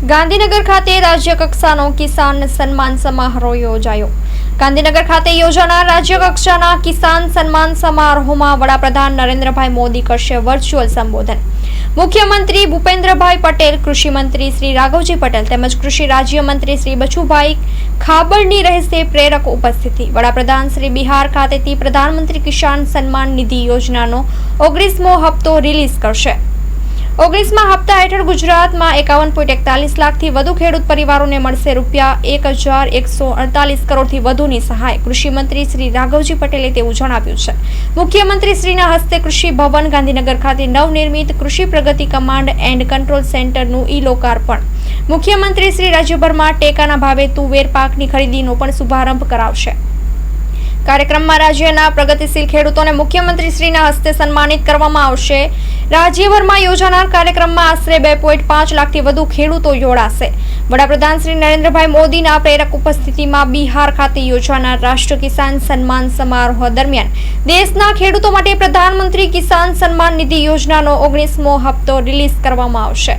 ગાંધીનગર ખાતે રાજ્ય કક્ષાનો કિસાન સન્માન સમારોહ યોજાયો। ગાંધીનગર ખાતે યોજાનાર રાજ્ય કક્ષાના કિસાન સન્માન સમારોહમાં વડાપ્રધાન નરેન્દ્રભાઈ મોદી કરશે વર્ચ્યુઅલ સંબોધન। મુખ્યમંત્રી ભૂપેન્દ્રભાઈ પટેલ, કૃષિ મંત્રી શ્રી રાઘવજી પટેલ તેમજ કૃષિ રાજ્યમંત્રી શ્રી બચુભાઈ ખાબડની રહેશે પ્રેરક ઉપસ્થિતિ। વડાપ્રધાન શ્રી બિહાર ખાતેથી પ્રધાનમંત્રી કિસાન સન્માન નિધિ યોજનાનો 19મો હપ્તો રિલીઝ કરશે। 19મા હપ્તા હેઠળ ગુજરાતમાં 51.41 લાખથી વધુ ખેડૂત પરિવારોને મળશે ₹1,148 કરોડથી વધુની સહાય। કૃષિ મંત્રી શ્રી રાઘવજી પટેલે તેવું જણાવ્યું છે। મુખ્યમંત્રી શ્રીના હસ્તે કૃષિ ભવન ગાંધીનગર ખાતે નવનિર્મિત કૃષિ પ્રગતિ કમાન્ડ એન્ડ કંટ્રોલ સેન્ટરનું ઈ-લોકાર્પણ। મુખ્યમંત્રી શ્રી રાજ્યભરમાં ટેકાના ભાવે તુવેર પાકની ખરીદીનો પણ શુભારંભ કરાવશે। કાર્યક્રમમાં રાજ્યના પ્રગતિશીલ ખેડૂતોને મુખ્યમંત્રી શ્રીના હસ્તે સન્માનિત કરવામાં આવશે। રાજ્યભરમાં યોજાનાર કાર્યક્રમમાં આશરે 2.5 લાખથી વધુ ખેડૂતો જોડાશે। વડાપ્રધાન શ્રી નરેન્દ્રભાઈ મોદીના પ્રેરક ઉપસ્થિતિમાં બિહાર ખાતે યોજાનાર રાષ્ટ્રીય કિસાન સન્માન સમારોહ દરમિયાન દેશના ખેડૂતો માટે પ્રધાનમંત્રી કિસાન સન્માન નિધિ યોજનાનો 19મો હપ્તો રિલીઝ કરવામાં આવશે।